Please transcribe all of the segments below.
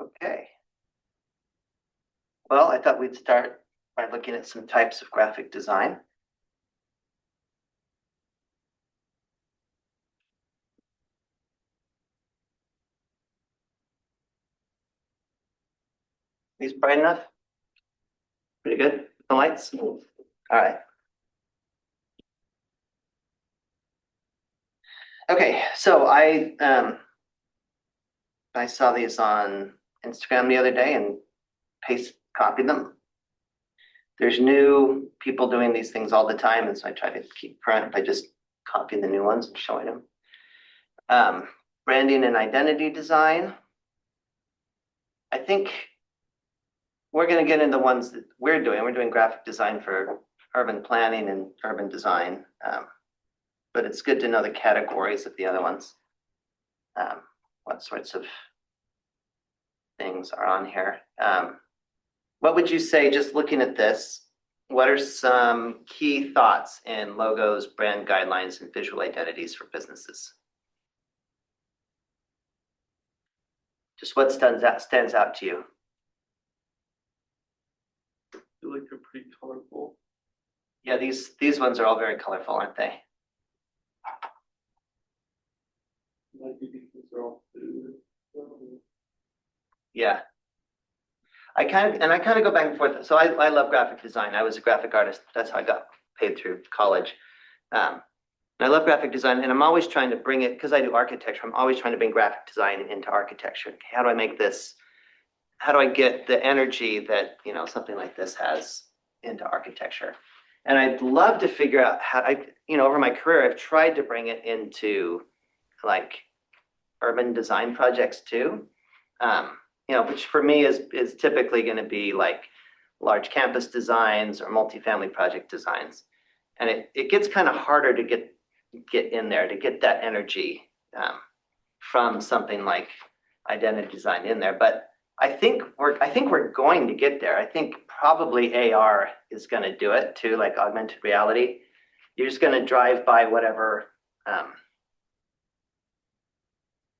Okay. Well, I thought we'd start by looking at some types of graphic design. These bright enough? Pretty good. The lights? All right. Okay, so I saw these on Instagram the other day and copied them. There's new people doing these things all the time, and so I try to keep current by just copying the new ones and showing them. Branding and identity design. I think we're going to get into the ones that we're doing. We're doing graphic design for urban planning and urban design, but it's good to know the categories of the other ones. What sorts of things are on here? What would you say, just looking at this, what are some key thoughts in logos, brand guidelines, and visual identities for businesses? Just what stands out to you? I feel like they're pretty colorful. Yeah, these ones are all very colorful, aren't they? Might be because they're all food. Yeah. I kind of go back and forth. So I love graphic design. I was a graphic artist. That's how I got paid through college. And I love graphic design, and I'm always trying to bring it, because I do architecture, I'm always trying to bring graphic design into architecture. Okay, how do I make this, how do I get the energy that, something like this has into architecture? And I'd love to figure out how over my career, I've tried to bring it into like urban design projects too. Which for me is typically going to be like large campus designs or multifamily project designs. And it gets kind of harder to get in there, to get that energy from something like identity design in there. But I think we're going to get there. I think probably AR is going to do it too, like augmented reality. You're just going to drive by whatever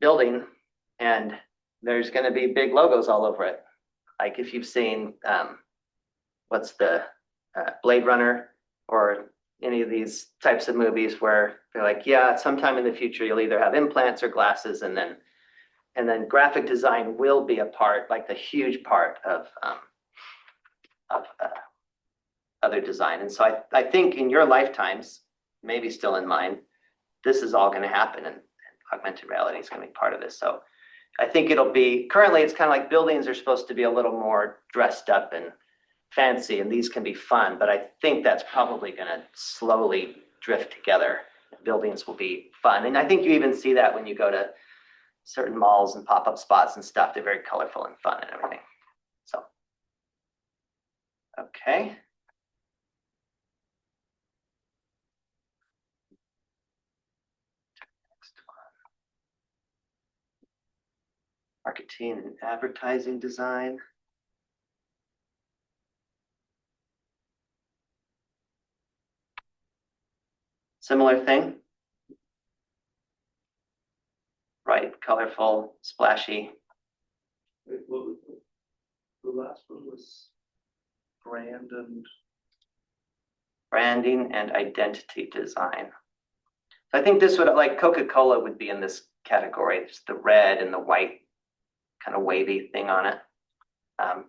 building, and there's going to be big logos all over it. Like if you've seen what's the Blade Runner or any of these types of movies where they're like, yeah, sometime in the future you'll either have implants or glasses, and then graphic design will be a part, like the huge part of other design. And so I think in your lifetimes, maybe still in mine, this is all going to happen, and augmented reality is going to be part of this. So I think it'll be, currently it's kind of like buildings are supposed to be a little more dressed up and fancy, and these can be fun, but I think that's probably going to slowly drift together. Buildings will be fun. And I think you even see that when you go to certain malls and pop-up spots and stuff. They're very colorful and fun and everything. So, okay. Next one. Marketing and advertising design. Similar thing. Bright, colorful, splashy. Wait, what was the last one was branding and identity design. So I think this would, like Coca-Cola would be in this category, just the red and the white kind of wavy thing on it.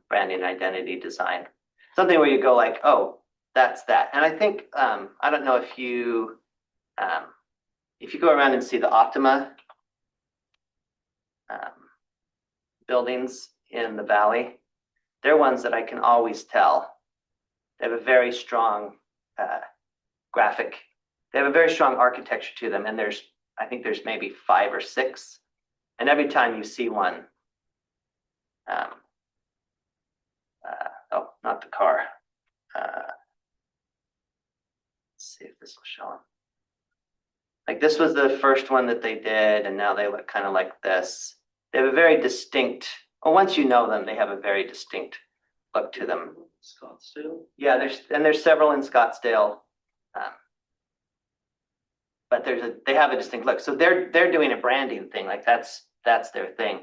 Branding and identity design. Something where you go like, oh, that's that. And I think, I don't know if you go around and see the Optima buildings in the valley, they're ones that I can always tell. They have a very strong graphic. They have a very strong architecture to them, and I think there's maybe 5 or 6. And every time you see one, oh, not the car. Let's see if this will show them. Like this was the first one that they did, and now they look kind of like this. They have a very distinct, well, once you know them, they have a very distinct look to them. Scottsdale? Yeah, there's several in Scottsdale. But they have a distinct look. So they're doing a branding thing, like that's their thing.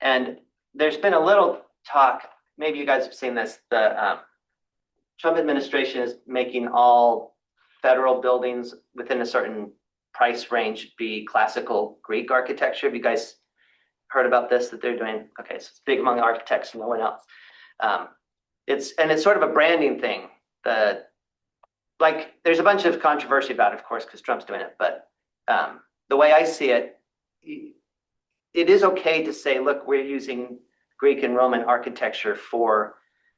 And there's been a little talk, maybe you guys have seen this, the Trump administration is making all federal buildings within a certain price range be classical Greek architecture. Have you guys heard about this that they're doing? Okay, so it's big among architects, no one else. It's sort of a branding thing. There's a bunch of controversy about it, of course, because Trump's doing it. But the way I see it, it is okay to say, look, we're using Greek and Roman architecture for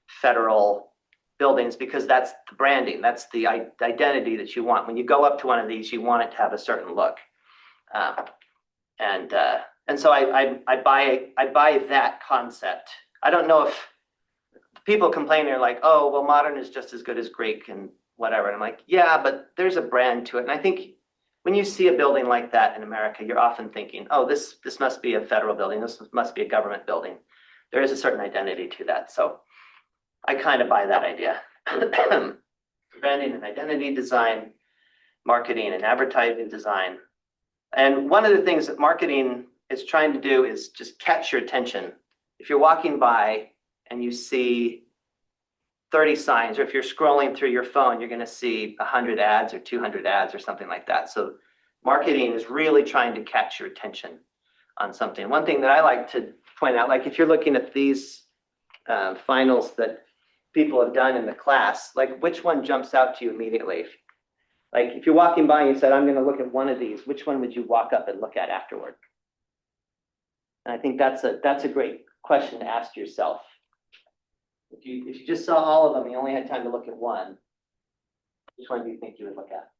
federal buildings because that's the branding, that's the identity that you want. When you go up to one of these, you want it to have a certain look, and so I buy that concept. I don't know if people complain, they're like, oh, well, modern is just as good as Greek and whatever. And I'm like, yeah, but there's a brand to it. And I think when you see a building like that in America, you're often thinking, oh, this must be a federal building. This must be a government building. There is a certain identity to that. So I kind of buy that idea. Branding and identity design, marketing and advertising design. And one of the things that marketing is trying to do is just catch your attention. If you're walking by and you see 30 signs, or if you're scrolling through your phone, you're going to see 100 ads or 200 ads or something like that. So marketing is really trying to catch your attention on something. One thing that I like to point out, like if you're looking at these finals that people have done in the class, like which one jumps out to you immediately? Like if you're walking by and you said, I'm going to look at one of these, which one would you walk up and look at afterward? And I think that's a great question to ask yourself. If you just saw all of them, you only had time to look at one, which one do you think you would look at?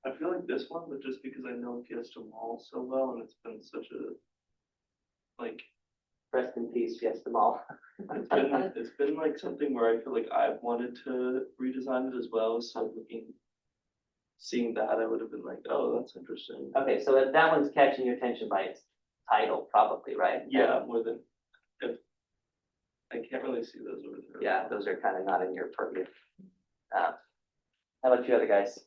I feel like this one, but just because I know Fiesta Mall so well, and it's been such a, like, Rest in peace, Fiesta Mall. it's been like something where I feel like I've wanted to redesign it as well. So seeing that, I would have been like, oh, that's interesting. Okay, so that one's catching your attention by its title, probably, right? Yeah, more than if I can't really see those over there. Yeah, those are kind of not in your purview. How about you other guys?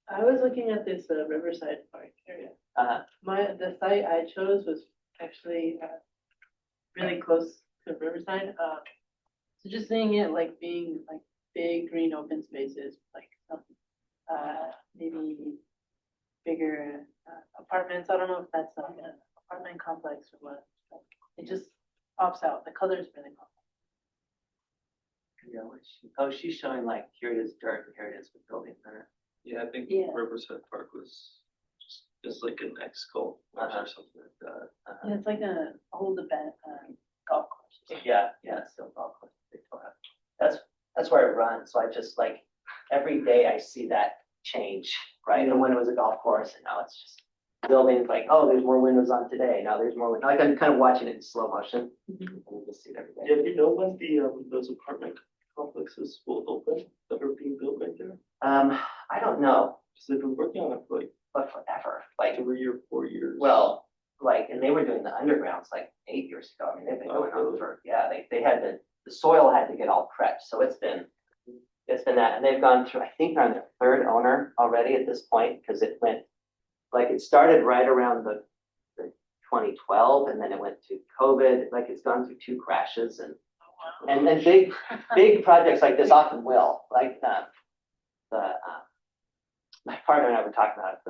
I was looking at this Riverside Park area. The site I chose was actually really close to Riverside. So just seeing it like being like big green open spaces, like maybe bigger apartments. I don't know if that's like an apartment complex or what. But it just pops out. The colors really pop out. She's showing like here it is dirt and here it is with building center. Yeah, I think Yeah. Riverside Park was just like an ex-golf course or something like that. Yeah, it's like an old event golf course. Yeah, it's still golf course. That's where I run. So I just like every day I see that change, right? And when it was a golf course, and now it's just buildings like, oh, there's more windows on today. Now there's more windows. Like I'm kind of watching it in slow motion. And you just see it every day. Yeah, do you know when those apartment complexes will open that are being built right there? I don't know, Because they've been working on it for like but forever. Like 3 or 4 years. well, like, and they were doing the undergrounds like 8 years ago. I mean, they've been going on for, yeah, they had the soil had to get all prepped. So it's been that, and they've gone through, I think they're on their third owner already at this point, because it went, like it started right around the 2012 and then it went to COVID, like it's gone through 2 crashes and then big projects like this often will, like my partner and I were talking about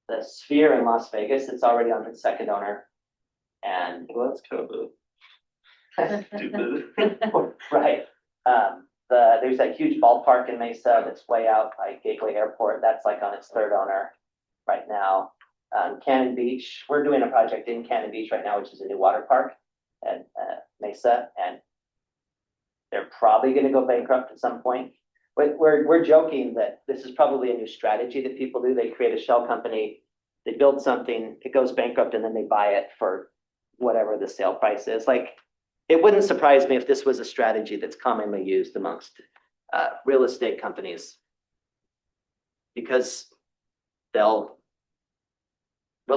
the Sphere in Las Vegas. It's already on its second owner, and Well, that's kind of a stupid. right. There's that huge ballpark in Mesa that's way out by Gateway Airport. That's like on its third owner right now. Cannon Beach, we're doing a project in Cannon Beach right now, which is a new water park at Mesa, and they're probably going to go bankrupt at some point. But we're joking that this is probably a new strategy that people do. They create a shell company, they build something, it goes bankrupt, and then they buy it for whatever the sale price is. Like, it wouldn't surprise me if this was a strategy that's commonly used amongst real estate companies, because real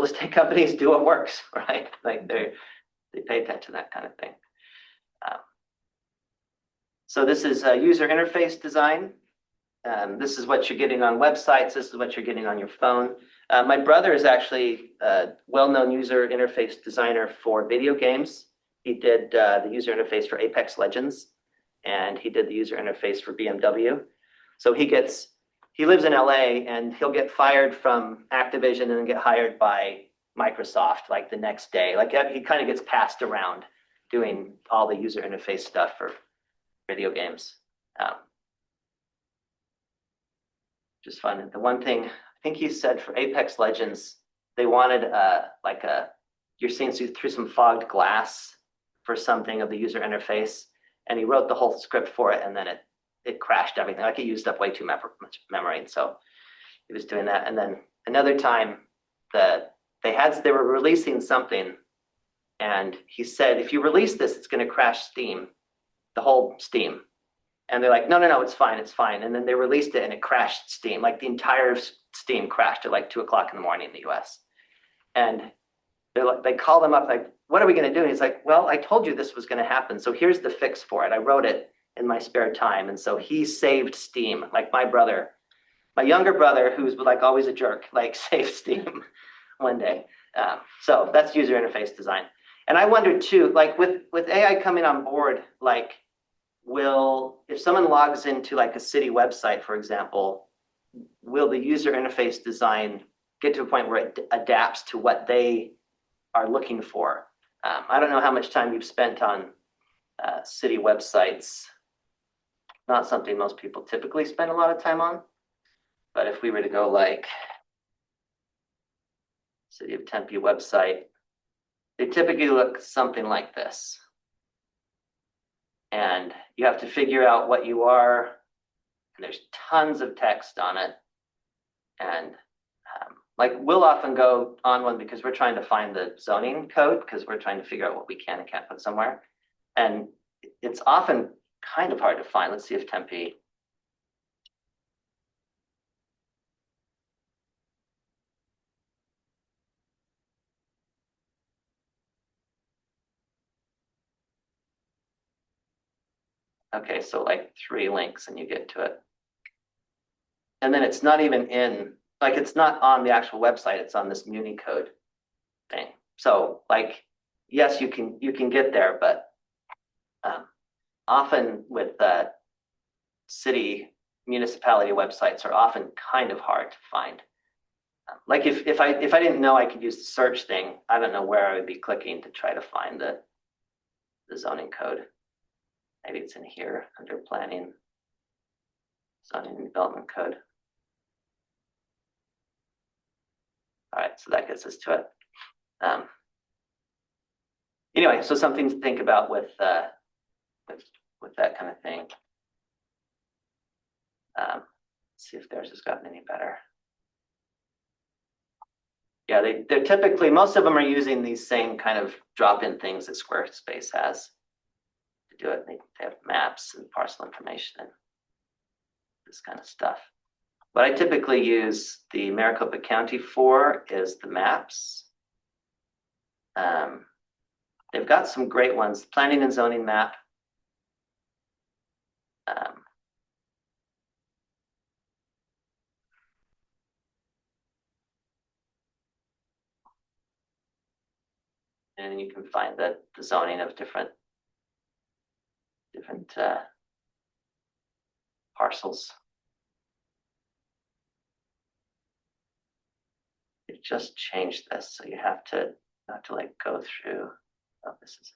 estate companies do what works, right? Like they pay attention to that kind of thing. So this is user interface design. This is what you're getting on websites. This is what you're getting on your phone. My brother is actually a well-known user interface designer for video games. He did the user interface for Apex Legends, and he did the user interface for BMW. So he lives in LA, and he'll get fired from Activision and then get hired by Microsoft like the next day. Like he kind of gets passed around doing all the user interface stuff for video games. Just fun. And the one thing I think he said for Apex Legends, they wanted you're seeing through some fogged glass for something of the user interface, and he wrote the whole script for it, and then it crashed everything. Like it used up way too much memory, and so he was doing that. And then another time they were releasing something, and he said, if you release this, it's going to crash Steam, the whole Steam. And they're like, no, it's fine, it's fine. And then they released it and it crashed Steam. Like the entire Steam crashed at like 2:00 in the morning in the US. And they call them up like, what are we gonna do? And he's like, well, I told you this was gonna happen. So here's the fix for it. I wrote it in my spare time. And so he saved Steam. Like my younger brother, who's like always a jerk, like saved Steam one day. So that's user interface design. And I wonder too, like with AI coming on board, like, if someone logs into like a city website, for example, will the user interface design get to a point where it adapts to what they are looking for? I don't know how much time you've spent on city websites. Not something most people typically spend a lot of time on. But if we were to go like City of Tempe website, they typically look something like this. And you have to figure out what you are, and there's tons of text on it. And like we'll often go on one because we're trying to find the zoning code because we're trying to figure out what we can and can't put somewhere. And it's often kind of hard to find. Let's see if Tempe. Okay, so like 3 links and you get to it. And then it's not even it's not on the actual website, it's on this Muni code thing. So like, yes, you can get there, but often with city municipality websites are often kind of hard to find. Like if I didn't know I could use the search thing, I don't know where I would be clicking to try to find the zoning code. Maybe it's in here under planning, zoning and development code. All right, so that gets us to it. Anyway, so something to think about with that kind of thing. Let's see if theirs has gotten any better. Yeah, they're typically, most of them are using these same kind of drop-in things that Squarespace has to do it. They have maps and parcel information and this kind of stuff. What I typically use the Maricopa County for is the maps. They've got some great ones, planning and zoning map. And you can find the zoning of different parcels. It just changed this, so you have to like go through. Oh, this is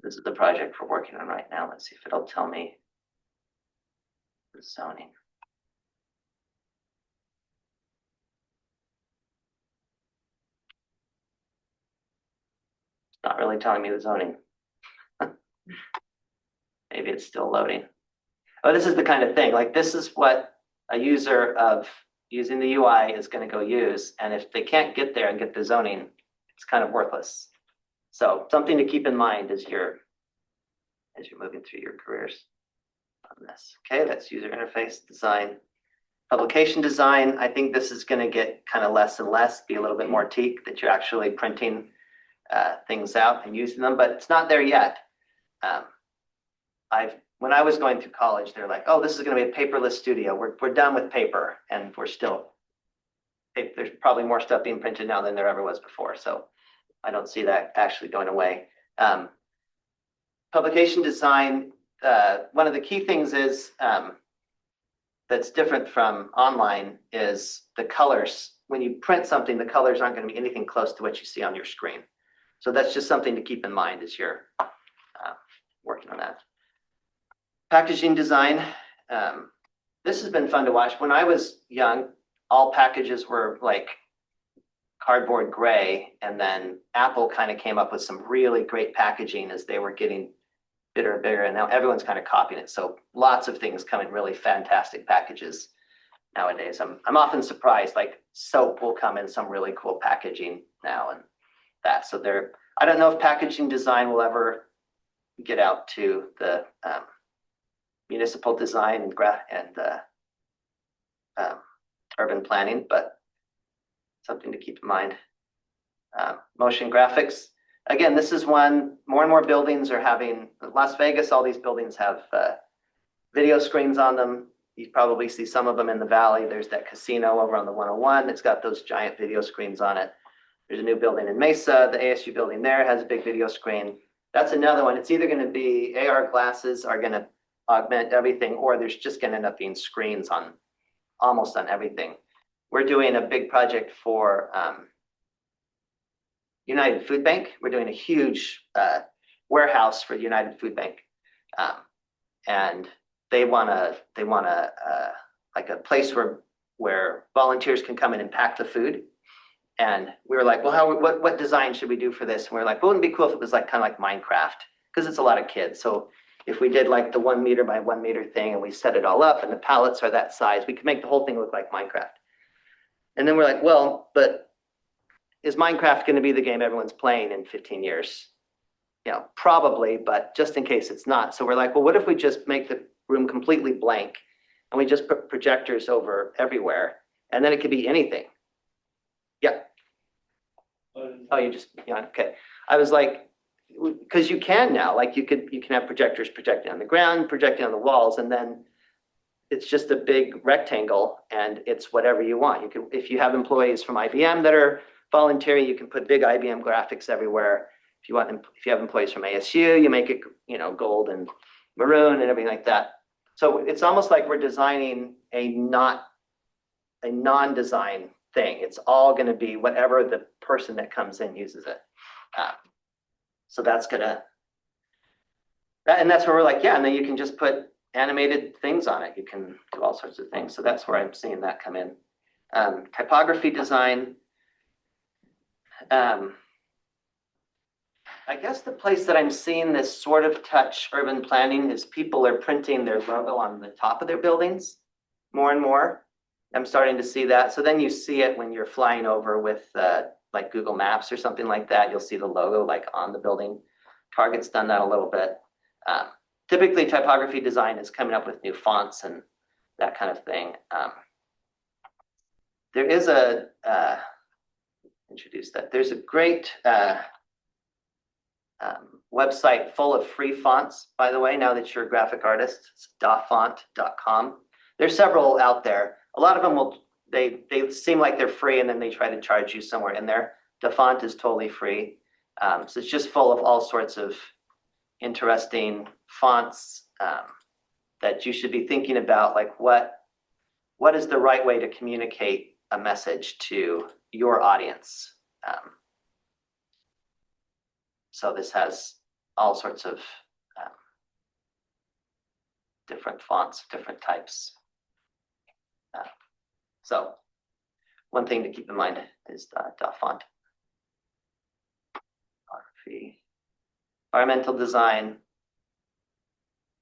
this is the project we're working on right now. Let's see if it'll tell me the zoning. It's not really telling me the zoning. Maybe it's still loading. Oh, this is the kind of thing, like this is what a user of using the UI is going to go use. And if they can't get there and get the zoning, it's kind of worthless. So something to keep in mind as you're moving through your careers on this. Okay, that's user interface design. Publication design, I think this is going to get kind of less and less, be a little bit more teak, that you're actually printing things out and using them, but it's not there yet. When I was going through college, they're like, oh, this is going to be a paperless studio. We're done with paper, and there's probably more stuff being printed now than there ever was before. So I don't see that actually going away. Publication design, one of the key things is that's different from online is the colors. When you print something, the colors aren't going to be anything close to what you see on your screen. So that's just something to keep in mind as you're working on that. Packaging design. This has been fun to watch. When I was young, all packages were like cardboard gray, and then Apple kind of came up with some really great packaging as they were getting bigger and bigger, and now everyone's kind of copying it. So lots of things come in really fantastic packages nowadays. I'm often surprised, like soap will come in some really cool packaging now and that. So I don't know if packaging design will ever get out to the municipal design and urban planning, but something to keep in mind. Motion graphics. Again, this is one, more and more buildings are having, Las Vegas, all these buildings have video screens on them. You probably see some of them in the valley. There's that casino over on the 101. It's got those giant video screens on it. There's a new building in Mesa. The ASU building there has a big video screen. That's another one. It's either going to be AR glasses are going to augment everything, or there's just going to end up being screens on almost on everything. We're doing a big project for United Food Bank. We're doing a huge warehouse for United Food Bank, and they want like a place where volunteers can come in and pack the food. And we were like, well, what design should we do for this? And we were like, well, wouldn't it be cool if it was like kind of like Minecraft, because it's a lot of kids. So if we did like the 1 meter by 1 meter thing and we set it all up and the pallets are that size, we could make the whole thing look like Minecraft. And then we're like, well, but is Minecraft going to be the game everyone's playing in 15 years? Probably, but just in case it's not. So we're like, well, what if we just make the room completely blank and we just put projectors over everywhere, and then it could be anything. Yeah. Oh, okay. I was like, because you can now, like you can have projectors projecting on the ground, projecting on the walls, and then it's just a big rectangle and it's whatever you want. If you have employees from IBM that are volunteering, you can put big IBM graphics everywhere. If you have employees from ASU, you make it, gold and maroon and everything like that. So it's almost like we're designing a non-design thing. It's all going to be whatever the person that comes in uses it. So that's and that's where we're like, yeah, and then you can just put animated things on it. You can do all sorts of things. So that's where I'm seeing that come in. Typography design. I guess the place that I'm seeing this sort of touch urban planning is people are printing their logo on the top of their buildings more and more. I'm starting to see that. So then you see it when you're flying over with like Google Maps or something like that. You'll see the logo like on the building. Target's done that a little bit. Typically, typography design is coming up with new fonts and that kind of thing. There is there's a great website full of free fonts, by the way, now that you're a graphic artist. It's dafont.com. There's several out there. A lot of them they seem like they're free, and then they try to charge you somewhere in there. Dafont is totally free. So it's just full of all sorts of interesting fonts that you should be thinking about, like what is the right way to communicate a message to your audience. So this has all sorts of different fonts, different types. So one thing to keep in mind is font. Environmental design.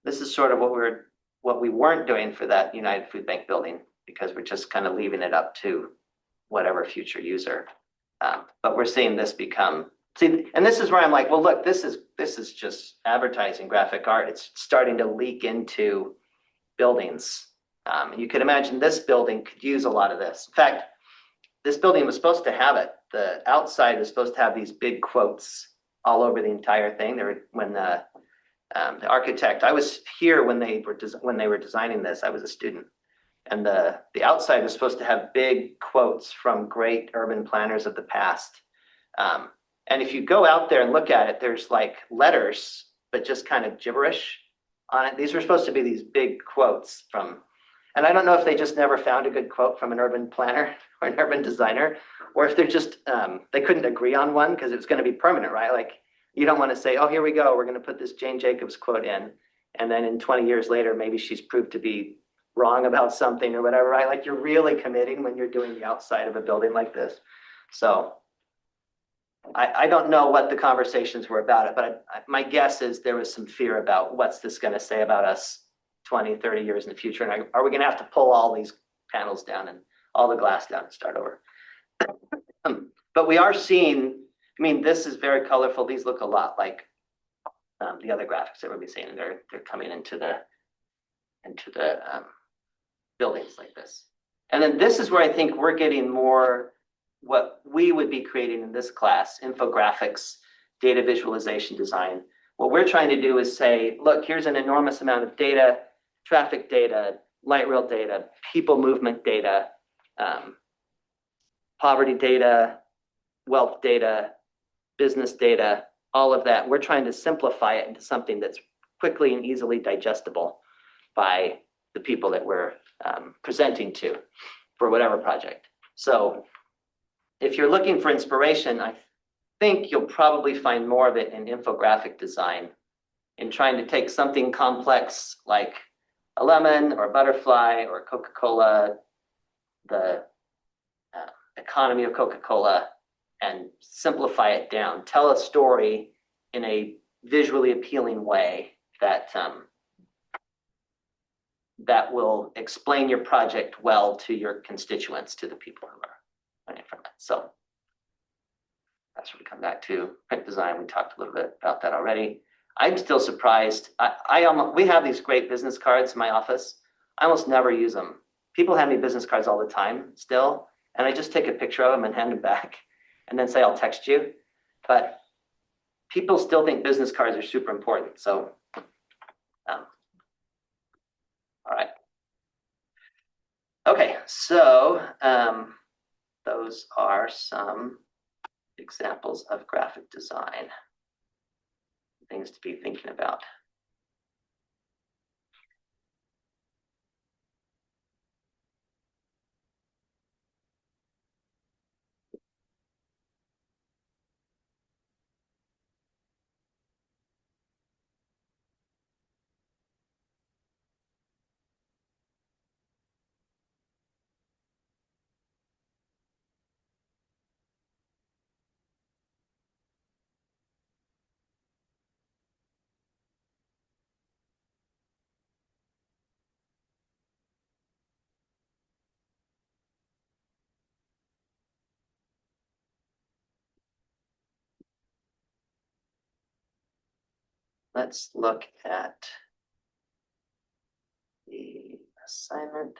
This is sort of what we weren't doing for that United Food Bank building, because we're just kind of leaving it up to whatever future user. But we're seeing this become See, and this is where I'm like, well, look, this is just advertising graphic art. It's starting to leak into buildings. You could imagine this building could use a lot of this. In fact, this building was supposed to have it. The outside was supposed to have these big quotes all over the entire thing. When the architect, I was here when they were designing this. I was a student, and the outside was supposed to have big quotes from great urban planners of the past. And if you go out there and look at it, there's like letters, but just kind of gibberish on it. These were supposed to be these big quotes from, and I don't know if they just never found a good quote from an urban planner or an urban designer, or if they're just, they couldn't agree on one because it was going to be permanent, right? Like you don't want to say, oh, here we go, we're going to put this Jane Jacobs quote in. And then in 20 years later, maybe she's proved to be wrong about something or whatever, right? Like you're really committing when you're doing the outside of a building like this. So I don't know what the conversations were about it, but my guess is there was some fear about what's this going to say about us 20, 30 years in the future. And are we going to have to pull all these panels down and all the glass down and start over? But we are seeing, I mean, this is very colorful. These look a lot like the other graphics that we'll be seeing. They're coming into the buildings like this. And then this is where I think we're getting more what we would be creating in this class, infographics, data visualization design. What we're trying to do is say, look, here's an enormous amount of data, traffic data, light rail data, people movement data, poverty data, wealth data, business data, all of that. We're trying to simplify it into something that's quickly and easily digestible by the people that we're presenting to for whatever project. So if you're looking for inspiration, I think you'll probably find more of it in infographic design, in trying to take something complex like a lemon or a butterfly or Coca-Cola, the economy of Coca-Cola, and simplify it down. Tell a story in a visually appealing way that that will explain your project well to your constituents, to the people who are learning from it. So that's where we come back to print design. We talked a little bit about that already. I'm still surprised. We have these great business cards in my office. I almost never use them. People hand me business cards all the time still, and I just take a picture of them and hand them back and then say, I'll text you. But people still think business cards are super important. So, all right. Okay, so those are some examples of graphic design, things to be thinking about. Let's look at the assignment.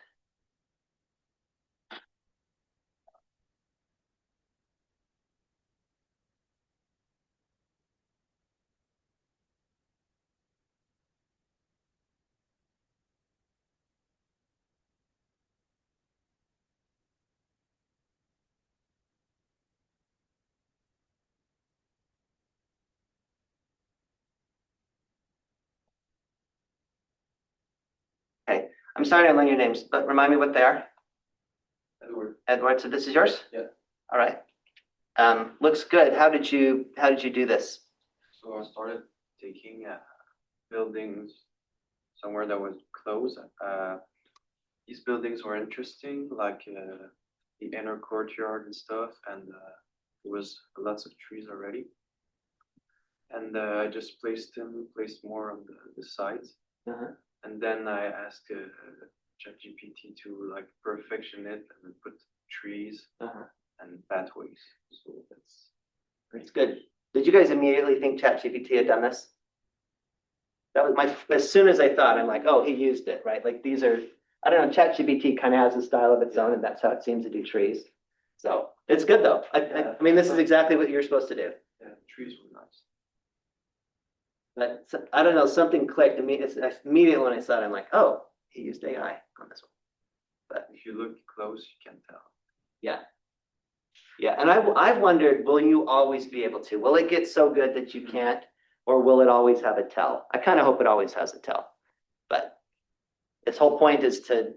Okay, I'm sorry I learned your names, but remind me what they are. Edward. Edward, so this is yours? Yeah. All right. Looks good. How did you do this? So I started taking buildings somewhere that was close. These buildings were interesting, like the inner courtyard and stuff, and there was lots of trees already. And I just placed more on the sides. Uh-huh. And then I asked ChatGPT to like perfection it and then put trees Uh-huh. and pathways. So that's It's good. Did you guys immediately think ChatGPT had done this? That was as soon as I thought, I'm like, oh, he used it, right? Like these are, I don't know, ChatGPT kind of has a style of its own, and that's how it seems to do trees. So it's good though. I mean, this is exactly what you're supposed to do. Yeah, the trees were nice. But I don't know, something clicked immediately when I saw it. I'm like, oh, he used AI on this one. But If you look close, you can tell. yeah. Yeah, and I've wondered, will you always be able to? Will it get so good that you can't, or will it always have a tell? I kind of hope it always has a tell, but its whole point is to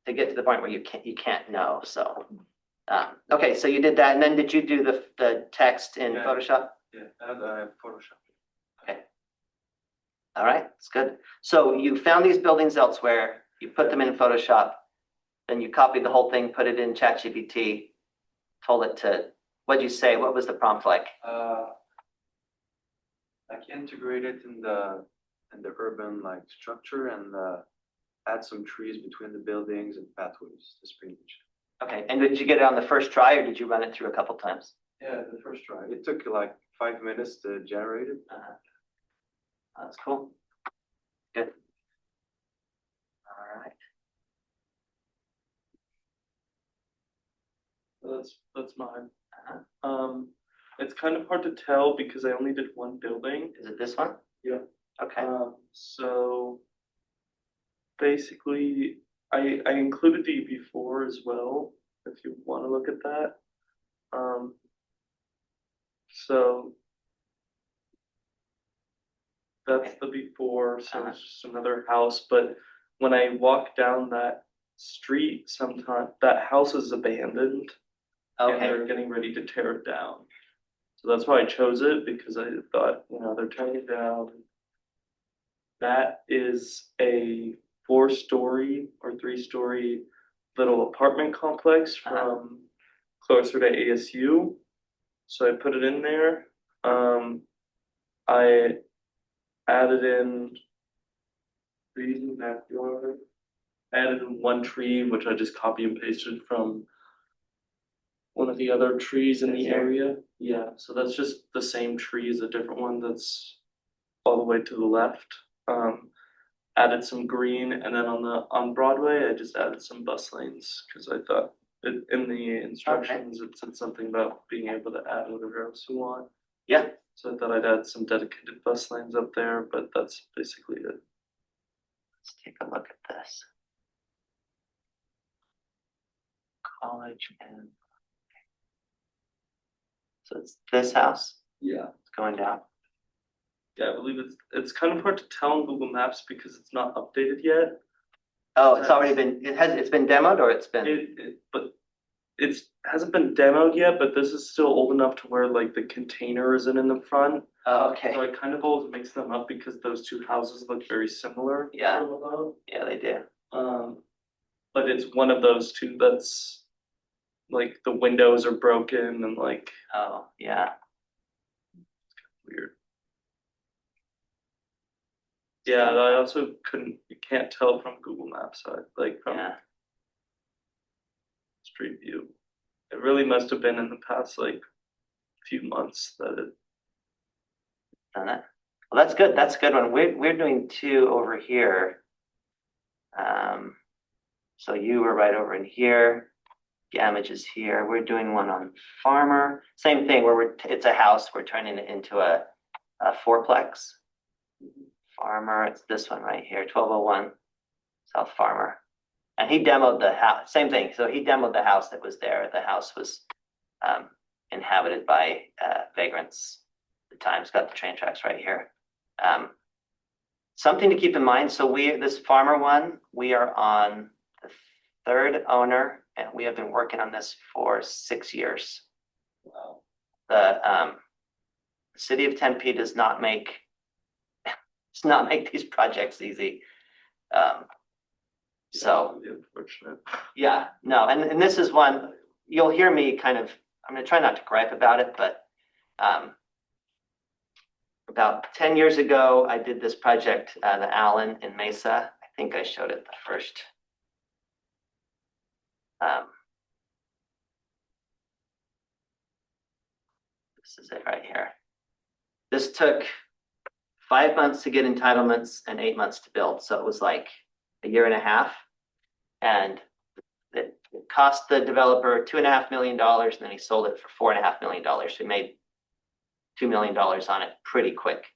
get to the point where you can't know. So, okay, so you did that, and then did you do the text in Yeah. Photoshop? Yeah, and I have Photoshop. Okay. All right, it's good. So you found these buildings elsewhere, you put them in Photoshop, then you copied the whole thing, put it in ChatGPT, told it to, what'd you say? What was the prompt like? Like integrate it in the urban like structure and add some trees between the buildings and pathways. That's pretty much it. Okay, and did you get it on the first try or did you run it through a couple times? Yeah, the first try. It took like 5 minutes to generate it. That's cool. Good. All right. That's mine. Uh-huh. It's kind of hard to tell because I only did one building. Is it this one? Yeah. Okay. So basically, I included the before as well, if you want to look at that. So that's the before, so it's just another house. But when I walk down that street, sometimes that house is abandoned and Okay. they're getting ready to tear it down. So that's why I chose it because I thought, they're tearing it down. That is a 4-story or 3-story little apartment complex from closer to ASU. So I put it in there. I added in added in one tree, which I just copy and pasted from one of the other trees in the area. Yeah, so that's just the same tree as a different one that's all the way to the left. Added some green, and then on Broadway, I just added some bus lanes because I thought in the instructions it said something about being able to add whatever else you want. Yeah. So I thought I'd add some dedicated bus lanes up there, but that's basically it. Let's take a look at this. College and so it's this house. Yeah. It's going down. Yeah, I believe it's kind of hard to tell on Google Maps because it's not updated yet. Oh, it's already been it's been demoed or it's been But it hasn't been demoed yet, but this is still old enough to where like the container isn't in the front. oh, okay. So I kind of always mix them up because those two houses look very similar. Yeah. from above. Yeah, they do. But it's one of those two that's like the windows are broken and like Oh, yeah. weird. Yeah, I also you can't tell from Google Maps, like from Yeah. Street View. It really must have been in the past like few months that it. Done it. Well, that's good. That's a good one. We're doing two over here. So you were right over in here. Gamage is here. We're doing one on Farmer. Same thing where it's a house. We're turning it into a fourplex. Farmer, it's this one right here, 1201 South Farmer. And he demoed the house, same thing. So he demoed the house that was there. The house was inhabited by vagrants at the time. It's got the train tracks right here. Something to keep in mind. So this Farmer one, we are on the third owner, and we have been working on this for 6 years. Wow. The city of Tempe does not make these projects easy. So Really unfortunate. yeah, no, and this is one you'll hear me kind of. I'm gonna try not to gripe about it, but about 10 years ago, I did this project, the Allen in Mesa. I think I showed it the first. This is it right here. this took 5 months to get entitlements and 8 months to build. So it was like a year and a half. And it cost the developer $2.5 million, and then he sold it for $4.5 million. He made $2 million on it pretty quick.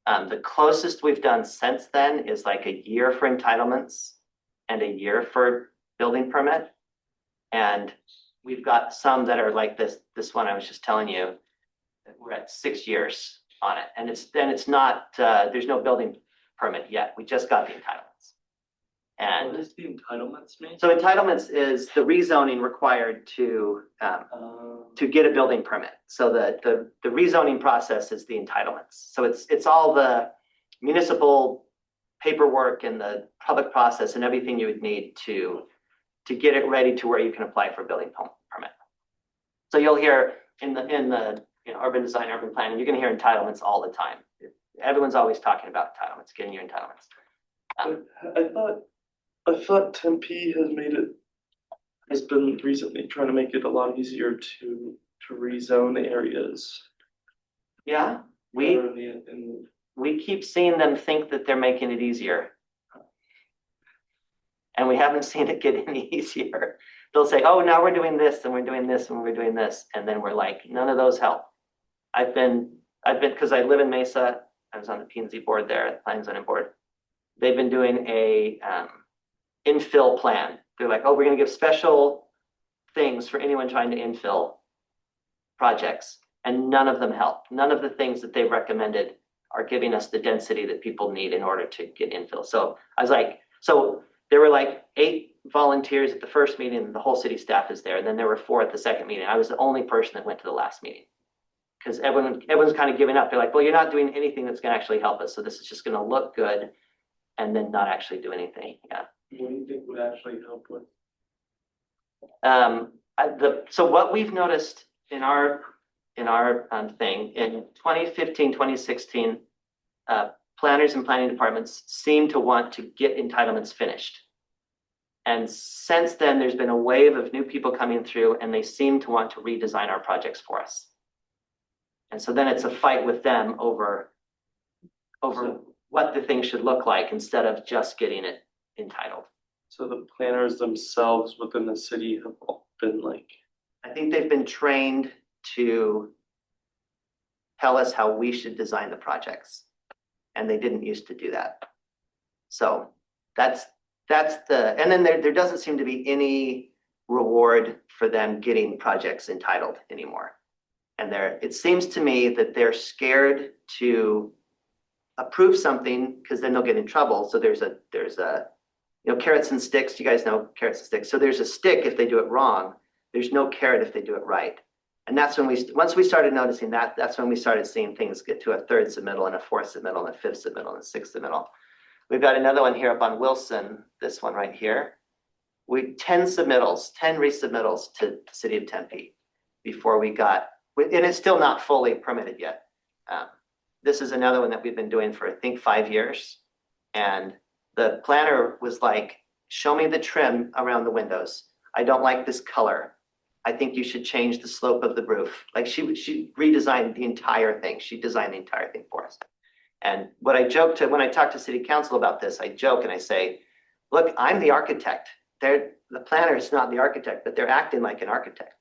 The closest we've done since then is like a year for entitlements and a year for building permit. And we've got some that are like this one I was just telling you, we're at 6 years on it. And it's not, there's no building permit yet. We just got the entitlements. What And does the entitlements mean? so entitlements is the rezoning required to get a building permit. So the rezoning process is the entitlements. So it's all the municipal paperwork and the public process and everything you would need to get it ready to where you can apply for a building permit. So you'll hear in the urban design, urban planning, you're going to hear entitlements all the time. Everyone's always talking about entitlements, getting your entitlements. I thought Tempe has been recently trying to make it a lot easier to rezone areas. Yeah, we keep seeing them think that they're making it easier. And we haven't seen it get any easier. They'll say, oh, now we're doing this and we're doing this and we're doing this. And then we're like, none of those help. I've been, because I live in Mesa, I was on the P&Z board there, planning zoning board. They've been doing a infill plan. They're like, oh, we're going to give special things for anyone trying to infill projects. And none of them help. None of the things that they've recommended are giving us the density that people need in order to get infill. So I was like, so there were like 8 volunteers at the first meeting and the whole city staff is there. And then there were 4 at the second meeting. I was the only person that went to the last meeting because everyone's kind of giving up. They're like, well, you're not doing anything that's going to actually help us. So this is just going to look good and then not actually do anything. Yeah. What do you think would actually help with? So what we've noticed in our thing in 2015, 2016, planners and planning departments seem to want to get entitlements finished. And since then, there's been a wave of new people coming through and they seem to want to redesign our projects for us. And so then it's a fight with them over what the thing should look like instead of just getting it entitled. So the planners themselves within the city have all been like, I think they've been trained to tell us how we should design the projects. And they didn't used to do that. So and then there doesn't seem to be any reward for them getting projects entitled anymore. And it seems to me that they're scared to approve something because then they'll get in trouble. So there's a carrots and sticks. You guys know carrots and sticks. So there's a stick if they do it wrong. There's no carrot if they do it right. And that's when once we started noticing that, that's when we started seeing things get to a 3rd submittal and a 4th submittal and a 5th submittal and a 6th submittal. We've got another one here up on Wilson, this one right here. 10 resubmittals to the city of Tempe before we got, and it's still not fully permitted yet. This is another one that we've been doing for, I think, 5 years. And the planner was like, show me the trim around the windows. I don't like this color. I think you should change the slope of the roof. Like she redesigned the entire thing. She designed the entire thing for us. And what I joke to, when I talk to city council about this, I joke and I say, look, I'm the architect. The planner is not the architect, but they're acting like an architect.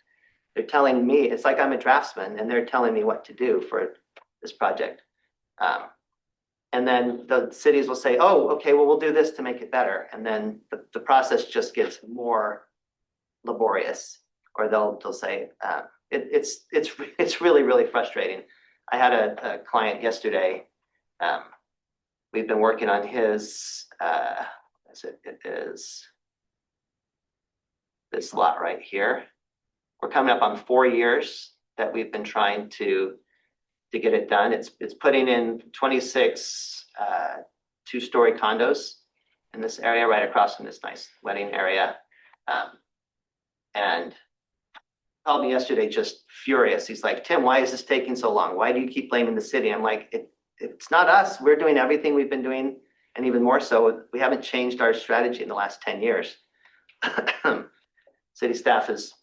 They're telling me, it's like I'm a draftsman and they're telling me what to do for this project. And then the cities will say, oh, okay, well, we'll do this to make it better. And then the process just gets more laborious, or they'll say, it's really, really frustrating. I had a client yesterday. We've been working on his, it is this lot right here. We're coming up on 4 years that we've been trying to get it done. It's putting in 26 2-story condos in this area right across from this nice wedding area. And called me yesterday just furious. He's like, Tim, why is this taking so long? Why do you keep blaming the city? I'm like, it's not us. We're doing everything we've been doing, and even more so, we haven't changed our strategy in the last 10 years. City staff is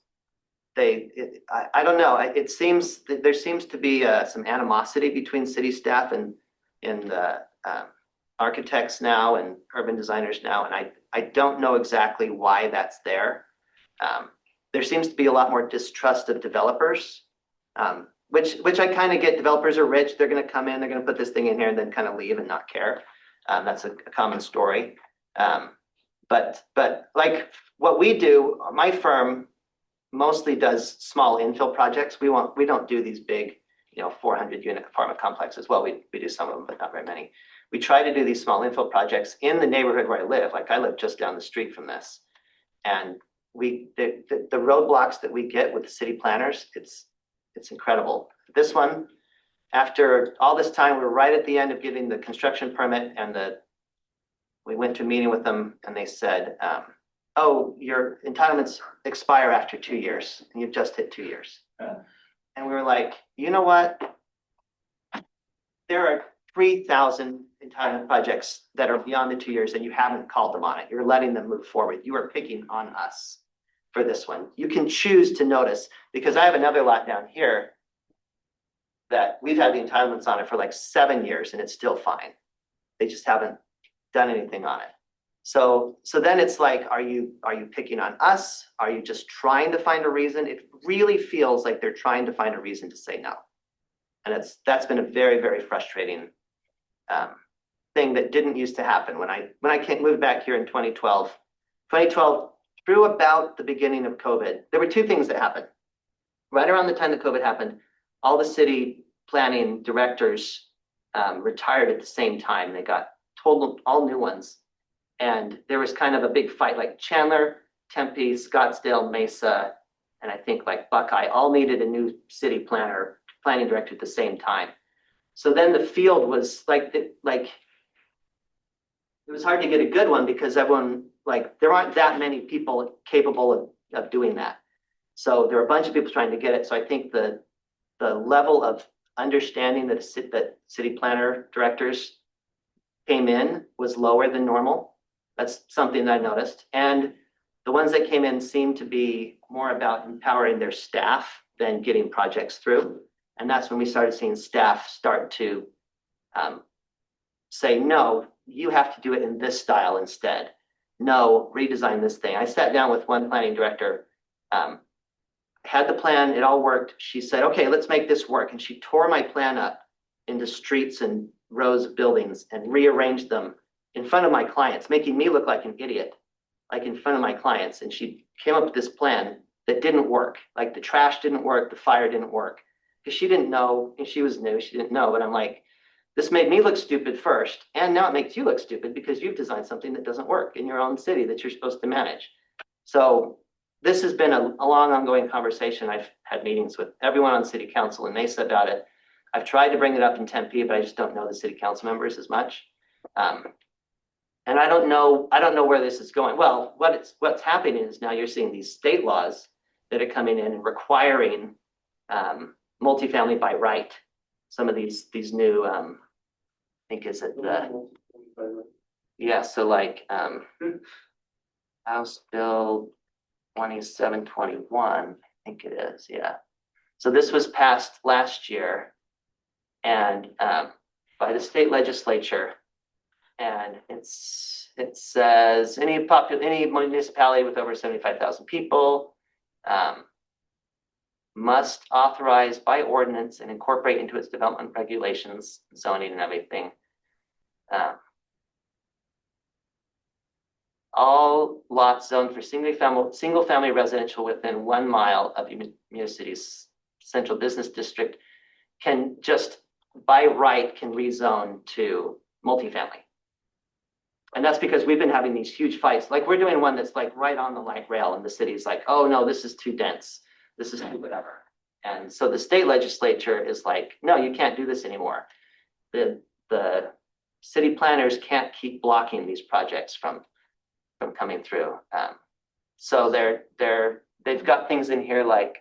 I don't know. It seems that there seems to be some animosity between city staff and architects now and urban designers now, and I don't know exactly why that's there. There seems to be a lot more distrust of developers, which I kind of get. Developers are rich; they're going to come in, they're going to put this thing in here, and then kind of leave and not care. That's a common story. But like what we do, my firm mostly does small infill projects. We don't do these big, 400 unit apartment complexes. Well, we do some of them, but not very many. We try to do these small infill projects in the neighborhood where I live. Like I live just down the street from this, and the roadblocks that we get with the city planners, it's incredible. This one, after all this time, we're right at the end of getting the construction permit, and we went to a meeting with them, and they said, "Oh, your entitlements expire after 2 years, and you've just hit 2 years." And we were like, you know what? There are 3,000 entitlement projects that are beyond the 2 years, and you haven't called them on it. You're letting them move forward. You are picking on us for this one. You can choose to notice, because I have another lot down here that we've had the entitlements on it for like 7 years, and it's still fine. They just haven't done anything on it. So then it's like, are you picking on us? Are you just trying to find a reason? It really feels like they're trying to find a reason to say no. And that's been a very, very frustrating thing that didn't used to happen. When I moved back here in 2012, through about the beginning of COVID, there were two things that happened. Right around the time that COVID happened, all the city planning directors retired at the same time. They got told all new ones. And there was kind of a big fight, like Chandler, Tempe, Scottsdale, Mesa, and I think like Buckeye all needed a new city planning director at the same time. So then the field was it was hard to get a good one because everyone, like, there aren't that many people capable of doing that. So there were a bunch of people trying to get it. So I think the level of understanding that city planner directors came in was lower than normal. That's something that I noticed. And the ones that came in seemed to be more about empowering their staff than getting projects through. And that's when we started seeing staff start to say, no, you have to do it in this style instead. No, redesign this thing. I sat down with one planning director, had the plan, it all worked. She said, okay, let's make this work. And she tore my plan up into streets and rows of buildings and rearranged them in front of my clients, making me look like an idiot, like in front of my clients. And she came up with this plan that didn't work. Like the trash didn't work, the fire didn't work. Because she didn't know, and she was new, she didn't know. But I'm like, this made me look stupid first, and now it makes you look stupid because you've designed something that doesn't work in your own city that you're supposed to manage. So this has been a long, ongoing conversation. I've had meetings with everyone on city council in Mesa about it. I've tried to bring it up in Tempe, but I just don't know the city council members as much. And I don't know where this is going. Well, what's happening is now you're seeing these state laws that are coming in and requiring multifamily by right. Some of these new, I think is it the, yeah, so like House Bill 2721, I think it is, yeah. So this was passed last year and by the state legislature. And it says any municipality with over 75,000 people must authorize by ordinance and incorporate into its development regulations, zoning and everything. All lots zoned for single family residential within 1 mile of the municipality's central business district can just by right can rezone to multifamily. And that's because we've been having these huge fights. Like we're doing one that's like right on the light rail and the city's like, oh no, this is too dense. This is too whatever. And so the state legislature is like, no, you can't do this anymore. The city planners can't keep blocking these projects from coming through. So they've got things in here like,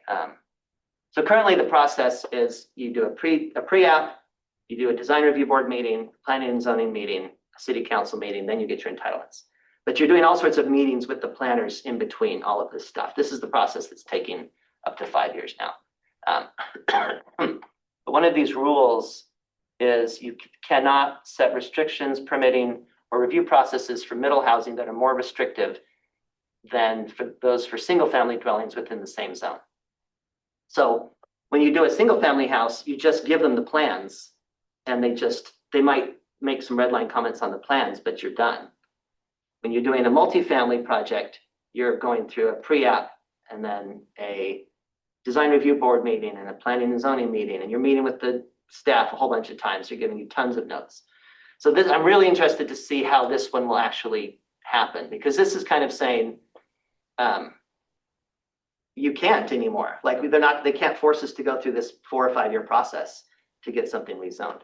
so currently the process is you do a pre-app, you do a design review board meeting, planning and zoning meeting, a city council meeting, then you get your entitlements. But you're doing all sorts of meetings with the planners in between all of this stuff. This is the process that's taking up to 5 years now. But one of these rules is you cannot set restrictions, permitting, or review processes for middle housing that are more restrictive than for those for single-family dwellings within the same zone. So when you do a single-family house, you just give them the plans, and they might make some red line comments on the plans, but you're done. When you're doing a multifamily project, you're going through a pre-app and then a design review board meeting and a planning and zoning meeting, and you're meeting with the staff a whole bunch of times. They're giving you tons of notes. So this, I'm really interested to see how this one will actually happen, because this is kind of saying, you can't anymore. Like they can't force us to go through this 4 or 5 year process to get something rezoned.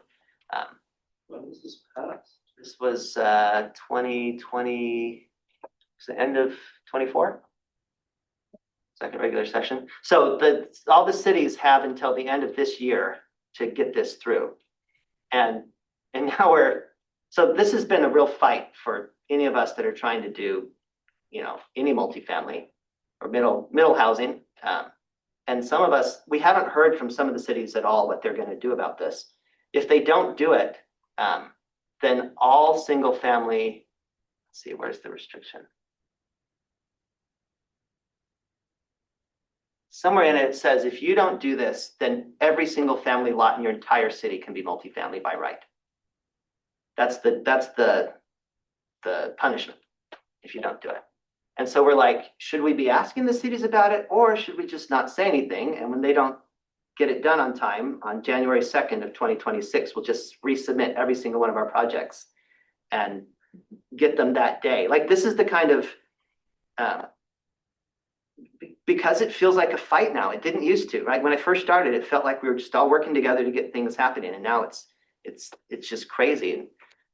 When was this passed? This was 2020, the end of 24, second regular session. So all the cities have until the end of this year to get this through. And now so this has been a real fight for any of us that are trying to do, any multifamily or middle housing. And some of us, we haven't heard from some of the cities at all what they're going to do about this. If they don't do it, then all single family, let's see, where's the restriction? Somewhere in it says, if you don't do this, then every single family lot in your entire city can be multifamily by right. That's the punishment if you don't do it. And so we're like, should we be asking the cities about it, or should we just not say anything? And when they don't get it done on time, on January 2nd of 2026, we'll just resubmit every single one of our projects and get them that day. Like, this is the kind of, because it feels like a fight now. It didn't used to, right? When I first started, it felt like we were just all working together to get things happening. And now it's just crazy. And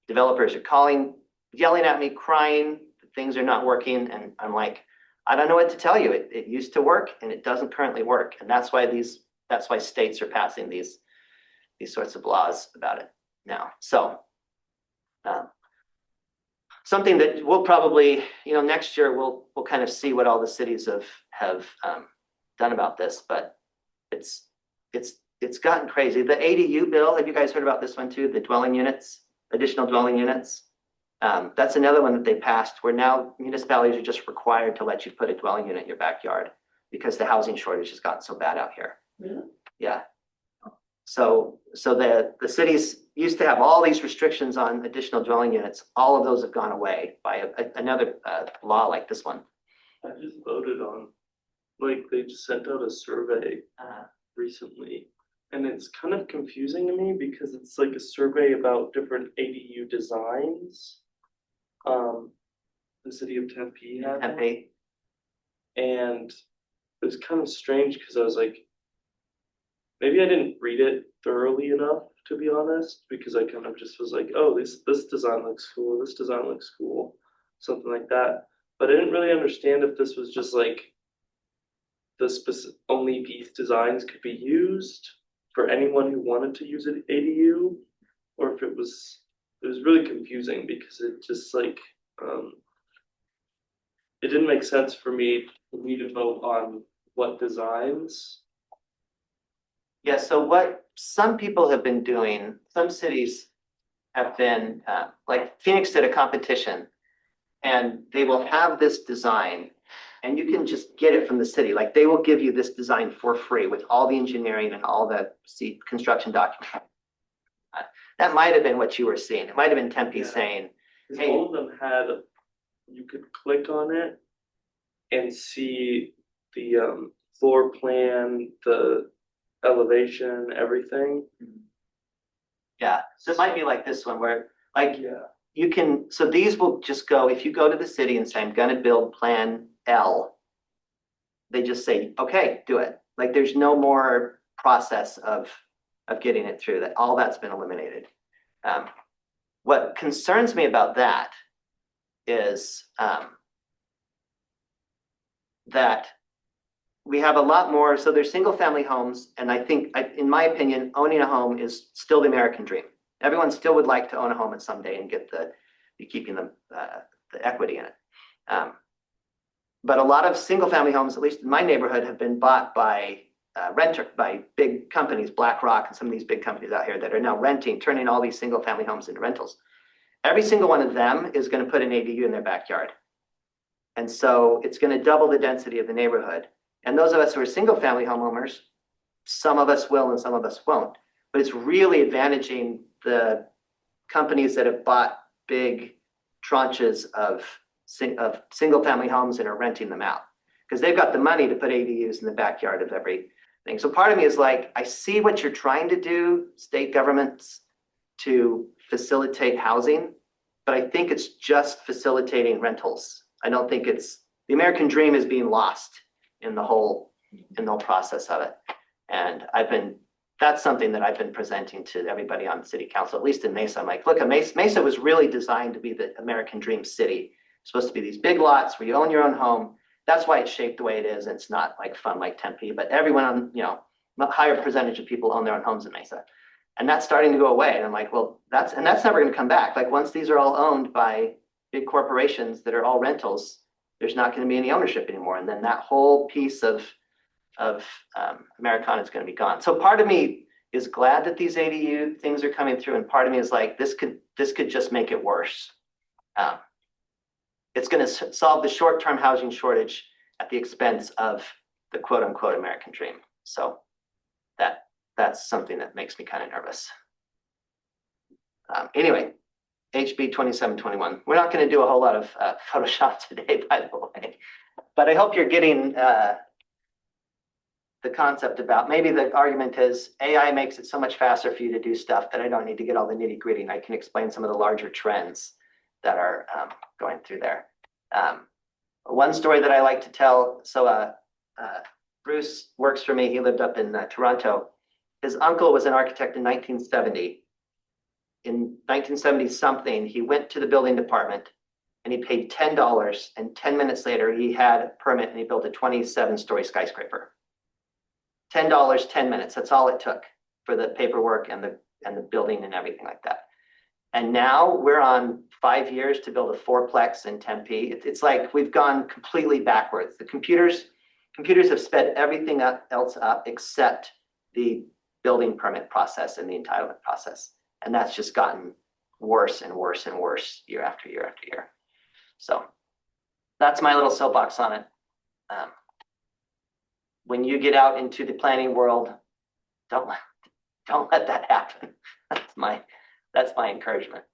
developers are calling, yelling at me, crying, things are not working. And I'm like, I don't know what to tell you. It used to work and it doesn't currently work. And that's why states are passing these sorts of laws about it now. So something that we'll probably, next year we'll kind of see what all the cities have done about this, but it's gotten crazy. The ADU bill, have you guys heard about this one too? The dwelling units, additional dwelling units. That's another one that they passed, where now municipalities are just required to let you put a dwelling unit in your backyard because the housing shortage has gotten so bad out here. Really? Yeah. So the cities used to have all these restrictions on additional dwelling units. All of those have gone away by another law like this one. I just voted on, they just sent out a survey recently, and it's kind of confusing to me because it's like a survey about different ADU designs. The city of Tempe had one. Tempe. And it was kind of strange because I was like, maybe I didn't read it thoroughly enough, to be honest, because I kind of just was like, oh, this design looks cool, this design looks cool, something like that. But I didn't really understand if this was just like only these designs could be used for anyone who wanted to use an ADU, or if it was really confusing because it just like it didn't make sense for me to vote on what designs. Yeah, so what some people have been doing, some cities have been, like Phoenix did a competition, and they will have this design, and you can just get it from the city. Like, they will give you this design for free with all the engineering and all the construction documents. That might have been what you were seeing. It might have been Tempe saying, hey, all of them had, you could click on it and see the floor plan, the elevation, everything. yeah. So it might be like this one where, like, Yeah. you can, so these will just go, if you go to the city and say, I'm gonna build plan L, they just say, okay, do it. Like, there's no more process of getting it through. That all that's been eliminated. What concerns me about that is that we have a lot more, so there's single family homes, and I think, in my opinion, owning a home is still the American dream. Everyone still would like to own a home at someday and get keeping the equity in it. But a lot of single-family homes, at least in my neighborhood, have been bought by by big companies, BlackRock and some of these big companies out here that are now renting, turning all these single-family homes into rentals. Every single one of them is going to put an ADU in their backyard. And so it's going to double the density of the neighborhood. And those of us who are single-family homeowners, some of us will and some of us won't. But it's really advantaging the companies that have bought big tranches of single-family homes and are renting them out. Because they've got the money to put ADUs in the backyard of everything. So part of me is like, I see what you're trying to do, state governments, to facilitate housing, but I think it's just facilitating rentals. I don't think it's, the American dream is being lost in the whole process of it. And that's something that I've been presenting to everybody on city council, at least in Mesa. I'm like, look, Mesa was really designed to be the American dream city. It's supposed to be these big lots where you own your own home. That's why it's shaped the way it is. It's not like fun like Tempe, but everyone on, a higher percentage of people own their own homes in Mesa. And that's starting to go away. And I'm like, well, that's never going to come back. Like once these are all owned by big corporations that are all rentals, there's not going to be any ownership anymore. And then that whole piece of Americana is going to be gone. So part of me is glad that these ADU things are coming through. And part of me is like, this could just make it worse. It's going to solve the short-term housing shortage at the expense of the quote unquote American dream. So that's something that makes me kind of nervous. Anyway, HB 2721. We're not going to do a whole lot of Photoshop today, by the way, but I hope you're getting the concept about, maybe the argument is AI makes it so much faster for you to do stuff that I don't need to get all the nitty gritty, and I can explain some of the larger trends that are going through there. One story that I like to tell, so Bruce works for me. He lived up in Toronto. His uncle was an architect in 1970. In 1970 something, he went to the building department and he paid $10, and 10 minutes later he had a permit and he built a 27-story skyscraper. $10, 10 minutes, that's all it took for the paperwork and the building and everything like that. And now we're on 5 years to build a fourplex in Tempe. It's like we've gone completely backwards. The computers have sped everything else up except the building permit process and the entitlement process. And that's just gotten worse and worse and worse year after year after year. So that's my little soapbox on it. When you get out into the planning world, don't let that happen. That's my encouragement.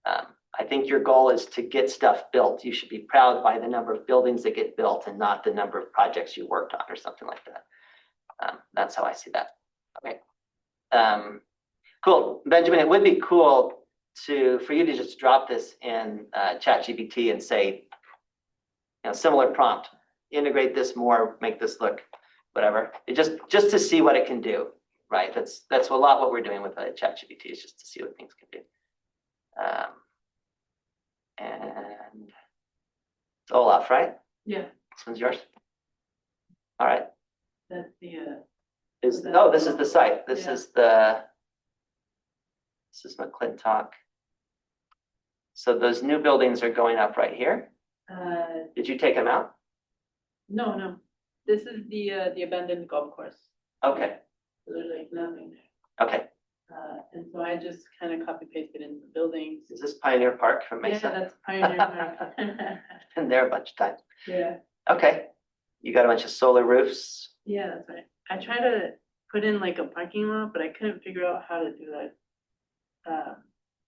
I think your goal is to get stuff built. You should be proud by the number of buildings that get built and not the number of projects you worked on or something like that. That's how I see that. Okay. Cool. Benjamin, it would be cool for you to just drop this in ChatGPT and say, similar prompt, integrate this more, make this look whatever. Just to see what it can do, right? That's a lot what we're doing with ChatGPT, is just to see what things can do. And it's Olaf, right? Yeah, This one's yours. All right. that's the, This is the site. This is McClintock. So those new buildings are going up right here. Did you take them out? no, this is the abandoned golf course. Okay. So there's like nothing there. Okay. And so I just kind of copy pasted in the buildings. Is this Pioneer Park from Yeah, Mesa? that's Pioneer Park. Been there a bunch of times. Yeah, Okay. You got a bunch of solar roofs. yeah, that's right. I tried to put in like a parking lot, but I couldn't figure out how to do that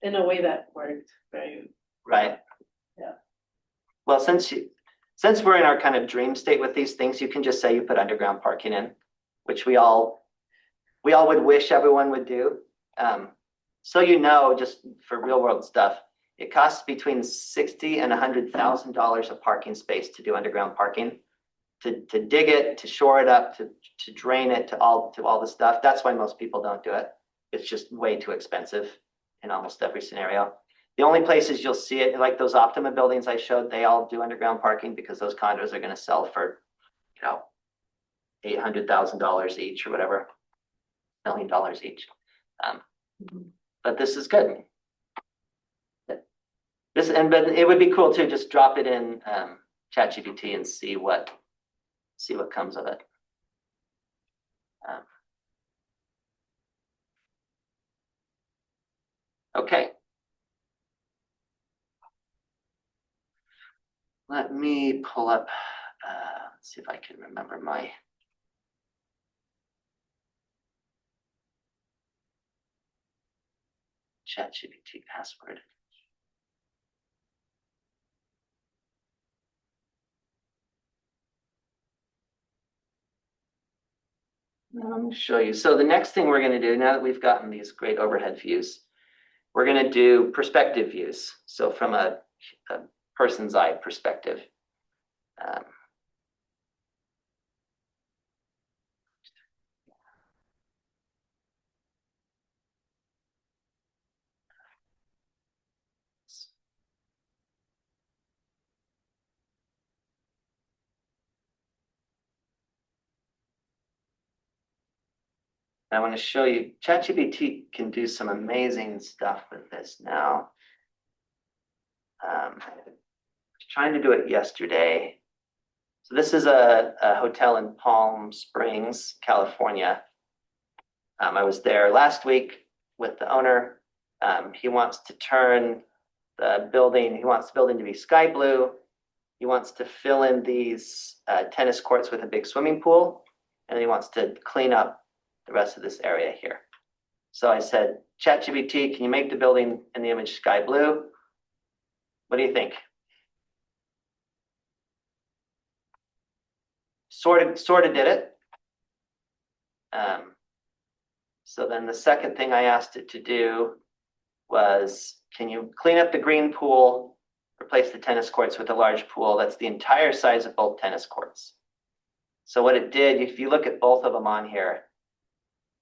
in a way that worked very. Right. Yeah. Well, since we're in our kind of dream state with these things, you can just say you put underground parking in, which we all would wish everyone would do. So just for real world stuff, it costs between $60,000 and $100,000 a parking space to do underground parking, to dig it, to shore it up, to drain it, to all the stuff. That's why most people don't do it. It's just way too expensive in almost every scenario. The only places you'll see it, like those Optima buildings I showed, they all do underground parking because those condos are going to sell for, $800,000 each or whatever, $1 million each. But this is good. But it would be cool to just drop it in ChatGPT and see what comes of it. Okay. Let me pull up, let's see if I can remember my ChatGPT password. I'm going to show you. So the next thing we're going to do, now that we've gotten these great overhead views, we're going to do perspective views. So from a person's eye perspective. I want to show you, ChatGPT can do some amazing stuff with this now. I was trying to do it yesterday. So this is a hotel in Palm Springs, California. I was there last week with the owner. He wants to turn the building, he wants the building to be sky blue. He wants to fill in these tennis courts with a big swimming pool, and he wants to clean up the rest of this area here. So I said, ChatGPT, can you make the building and the image sky blue? What do you think? Sort of did it. So then the second thing I asked it to do was, can you clean up the green pool, replace the tennis courts with a large pool that's the entire size of both tennis courts? So what it did, if you look at both of them on here,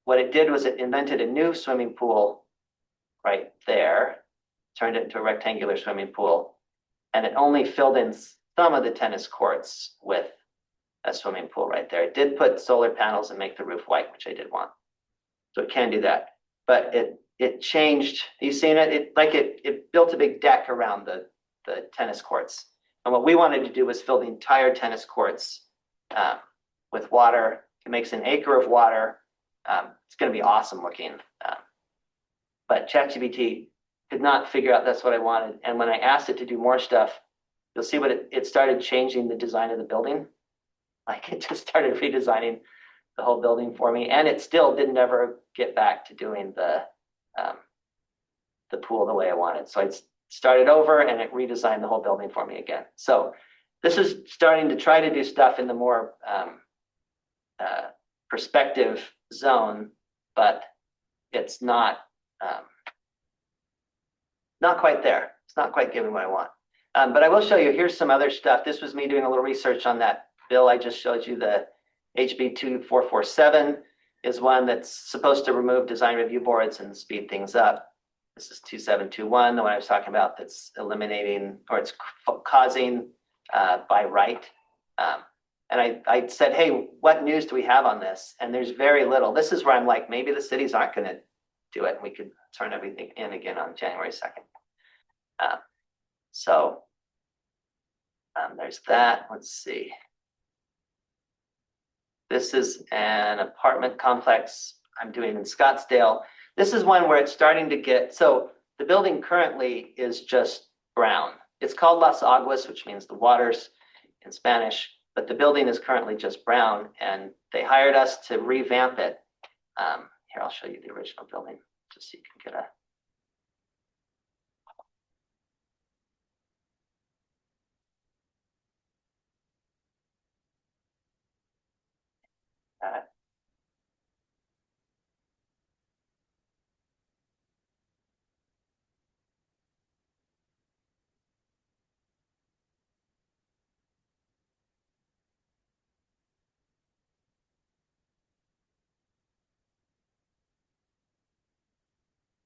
what it did was it invented a new swimming pool right there, turned it into a rectangular swimming pool, and it only filled in some of the tennis courts with a swimming pool right there. It did put solar panels and make the roof white, which I did want. So it can do that. But it changed, you seen it? It built a big deck around the tennis courts. And what we wanted to do was fill the entire tennis courts with water. It makes an acre of water. It's going to be awesome looking. But ChatGPT could not figure out that's what I wanted. And when I asked it to do more stuff, you'll see what it started changing the design of the building. Like it just started redesigning the whole building for me. And it still didn't ever get back to doing the pool the way I wanted. So I started over and it redesigned the whole building for me again. So this is starting to try to do stuff in the more perspective zone, but it's not quite there. It's not quite giving what I want. But I will show you, here's some other stuff. This was me doing a little research on that bill I just showed you. The HB 2447 is one that's supposed to remove design review boards and speed things up. This is 2721, the one I was talking about, that's eliminating, or it's causing by right. And I said, hey, what news do we have on this? And there's very little. This is where I'm like, maybe the cities aren't going to do it. And we could turn everything in again on January 2nd. So there's that. Let's see. This is an apartment complex I'm doing in Scottsdale. This is one where it's starting to get, so the building currently is just brown. It's called Las Aguas, which means the waters in Spanish, but the building is currently just brown, and they hired us to revamp it. Here, I'll show you the original building, just so you can get a,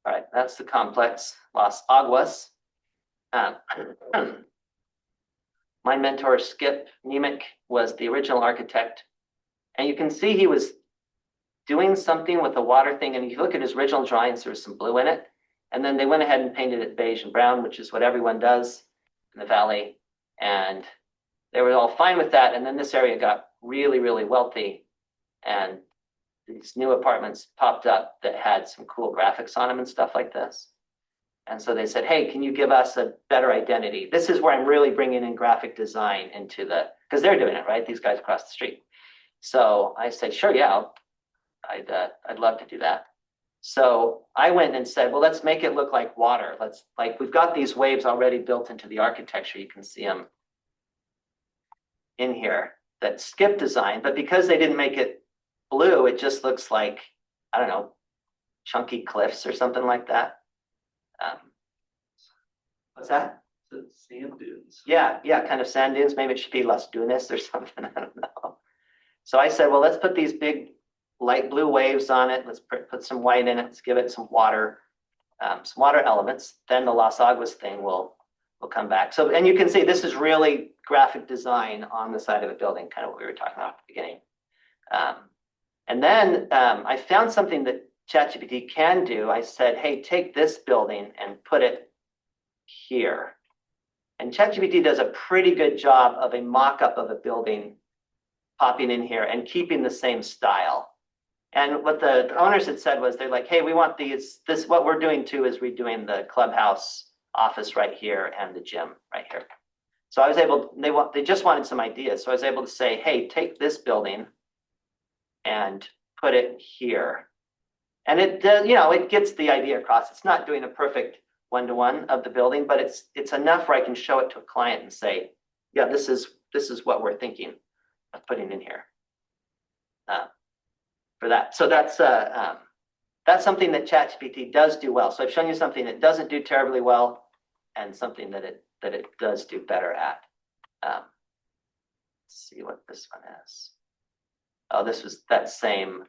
all right, that's the complex, Las Aguas. My mentor, Skip Nemec, was the original architect. And you can see he was doing something with the water thing. And if you look at his original drawings, there was some blue in it. And then they went ahead and painted it beige and brown, which is what everyone does in the valley. And they were all fine with that. And then this area got really, really wealthy. And these new apartments popped up that had some cool graphics on them and stuff like this. And so they said, hey, can you give us a better identity? This is where I'm really bringing in graphic design into because they're doing it, right? These guys across the street. So I said, sure, yeah, I'd love to do that. So I went and said, well, let's make it look like water. We've got these waves already built into the architecture. You can see them in here that skip design, but because they didn't make it blue, it just looks like, I don't know, chunky cliffs or something like that. What's that? The sand dunes. Yeah, kind of sand dunes. Maybe it should be Las Dunas or something. I don't know. So I said, well, let's put these big light blue waves on it. Let's put some white in it. Let's give it some water elements. Then the Las Aguas thing will come back. So, and you can see this is really graphic design on the side of a building, kind of what we were talking about at the beginning. And then I found something that ChatGPT can do. I said, hey, take this building and put it here. And ChatGPT does a pretty good job of a mock-up of a building popping in here and keeping the same style. And what the owners had said was, they're like, hey, we want what we're doing too is redoing the clubhouse office right here and the gym right here. So I was able, they just wanted some ideas. So I was able to say, hey, take this building and put it here. And it does, it gets the idea across. It's not doing a perfect one-to-one of the building, but it's enough where I can show it to a client and say, yeah, this is what we're thinking of putting in here for that. So that's something that ChatGPT does do well. So I've shown you something it doesn't do terribly well and something that it does do better at. Let's see what this one is. Oh, this was that same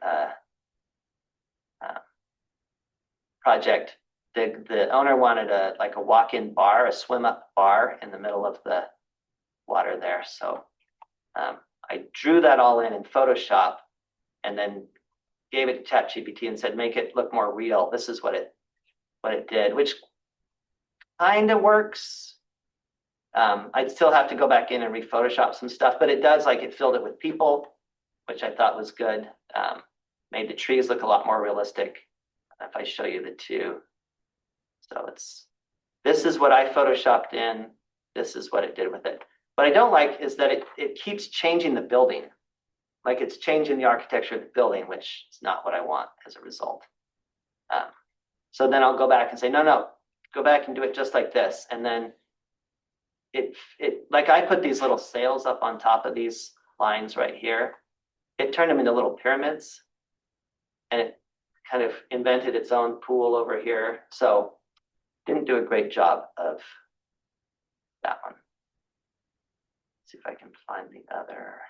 project. The owner wanted a walk-in bar, a swim-up bar in the middle of the water there. So I drew that all in Photoshop and then gave it to ChatGPT and said, make it look more real. This is what it did, which kind of works. I'd still have to go back in and re-Photoshop some stuff, but it does, it filled it with people, which I thought was good. Made the trees look a lot more realistic. If I show you the two. So this is what I Photoshopped in. This is what it did with it. What I don't like is that it keeps changing the building. It's changing the architecture of the building, which is not what I want as a result. So then I'll go back and say, no, go back and do it just like this. And then I put these little sails up on top of these lines right here. It turned them into little pyramids. And it kind of invented its own pool over here. So didn't do a great job of that one. Let's see if I can find the other.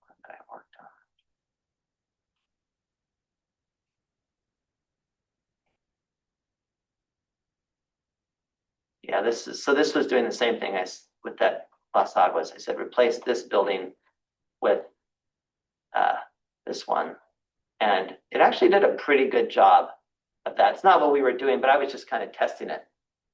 One that I worked on. Yeah, this was doing the same thing with that Las Aguas. I said, replace this building with this one. And it actually did a pretty good job of that. It's not what we were doing, but I was just kind of testing it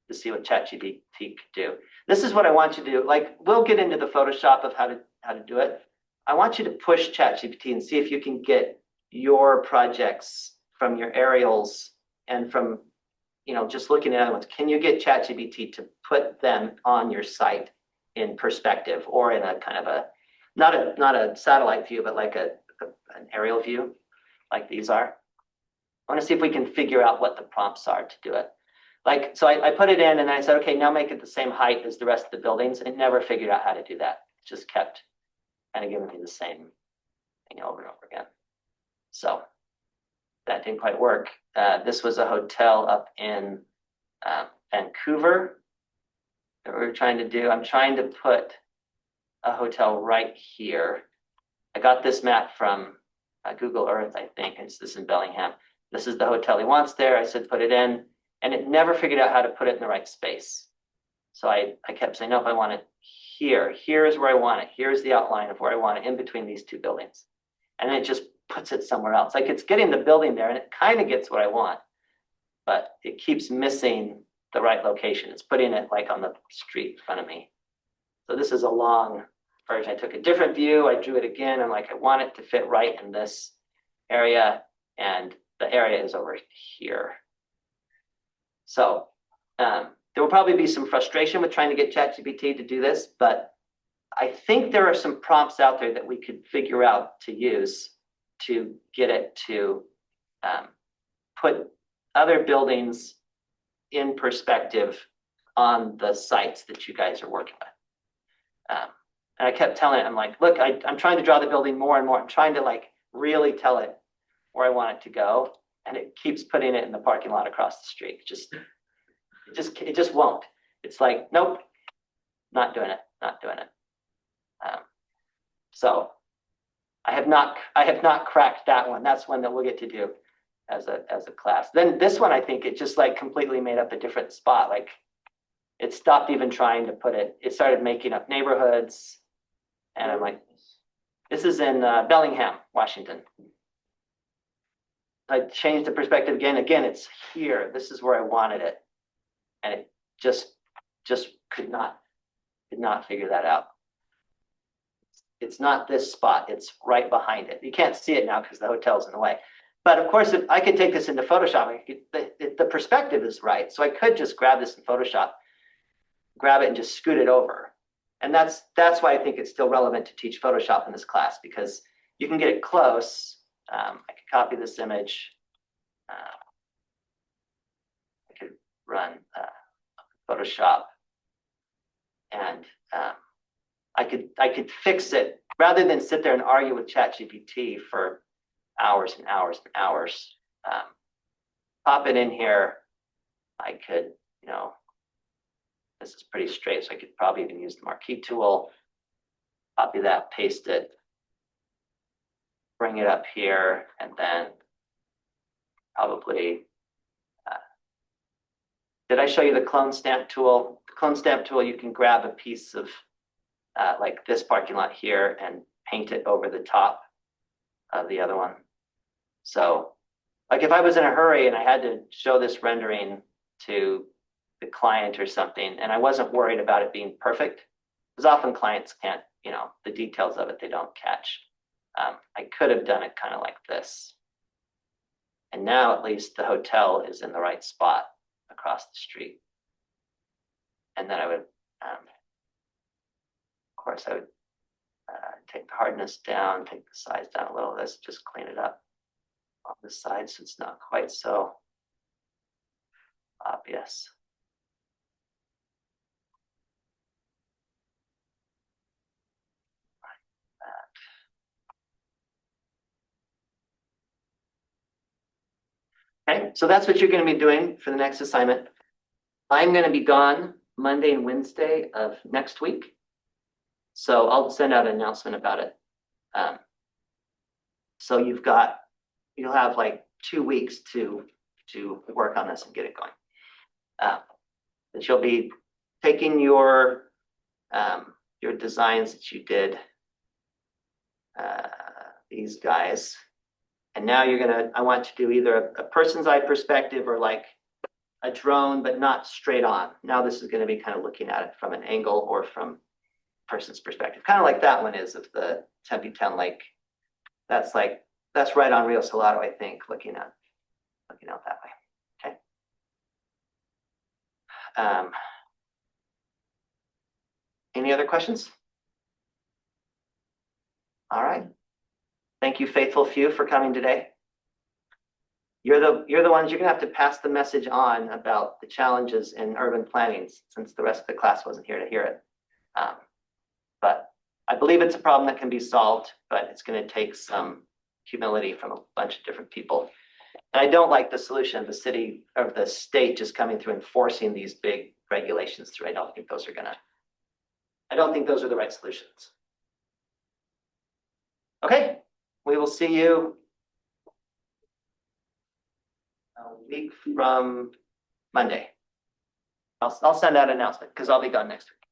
to see what ChatGPT could do. This is what I want you to do. We'll get into the Photoshop of how to do it. I want you to push ChatGPT and see if you can get your projects from your aerials and from, just looking at other ones. Can you get ChatGPT to put them on your site in perspective or in a kind of not a satellite view, but an aerial view like these are? I want to see if we can figure out what the prompts are to do it. So I put it in and I said, okay, now make it the same height as the rest of the buildings. And it never figured out how to do that. It just kept kind of giving me the same thing over and over again. So that didn't quite work. This was a hotel up in Vancouver that we were trying to do. I'm trying to put a hotel right here. I got this map from Google Earth, I think. This is in Bellingham. This is the hotel he wants there. I said, put it in. And it never figured out how to put it in the right space. So I kept saying, nope, I want it here. Here is where I want it. Here's the outline of where I want it in between these two buildings. And then it just puts it somewhere else. It's getting the building there and it kind of gets what I want, but it keeps missing the right location. It's putting it like on the street in front of me. So this is a long version. I took a different view. I drew it again. I'm like, I want it to fit right in this area. And the area is over here. So there will probably be some frustration with trying to get ChatGPT to do this, but I think there are some prompts out there that we could figure out to use to get it to put other buildings in perspective on the sites that you guys are working with. And I kept telling it, I'm like, look, I'm trying to draw the building more and more. I'm trying to like really tell it where I want it to go. And it keeps putting it in the parking lot across the street. It just won't. It's like, nope, not doing it, not doing it. So I have not cracked that one. That's one that we'll get to do as a class. Then this one, I think it just like completely made up a different spot. Like it stopped even trying to put it. It started making up neighborhoods, and I'm like, this is in Bellingham, Washington. I changed the perspective again. Again, it's here. This is where I wanted it, and it just could not figure that out. It's not this spot. It's right behind it. You can't see it now because the hotel's in the way. But of course, if I could take this into Photoshop, the perspective is right. So I could just grab this in Photoshop, grab it and just scoot it over. And that's why I think it's still relevant to teach Photoshop in this class, because you can get it close. I could copy this image. I could run Photoshop, and I could fix it rather than sit there and argue with ChatGPT for hours and hours and hours. Pop it in here. I could, this is pretty straight, so I could probably even use the marquee tool. Copy that, paste it, bring it up here, and then probably, did I show you the clone stamp tool? The clone stamp tool, you can grab a piece of like this parking lot here and paint it over the top of the other one. So like if I was in a hurry and I had to show this rendering to the client or something, and I wasn't worried about it being perfect, because often clients can't, the details of it, they don't catch. I could have done it kind of like this. And now at least the hotel is in the right spot across the street. And then I would, of course, I would take the hardness down, take the size down a little. Let's just clean it up on the side so it's not quite so obvious. Okay, so that's what you're going to be doing for the next assignment. I'm going to be gone Monday and Wednesday of next week. So I'll send out an announcement about it. So you'll have like 2 weeks to work on this and get it going. That you'll be taking your designs that you did, these guys, and now I want to do either a person's eye perspective or like a drone, but not straight on. Now this is going to be kind of looking at it from an angle or from person's perspective, kind of like that one is of the Tempe Town Lake. That's right on Rio Salado, I think, looking out that way. Okay. Any other questions? All right. Thank you, faithful few, for coming today. You're the ones you're gonna have to pass the message on about the challenges in urban planning, since the rest of the class wasn't here to hear it. But I believe it's a problem that can be solved, but it's going to take some humility from a bunch of different people. And I don't like the solution of the city, of the state, just coming through and forcing these big regulations through. I don't think those are the right solutions. Okay, we will see you a week from Monday. I'll send out an announcement because I'll be gone next week.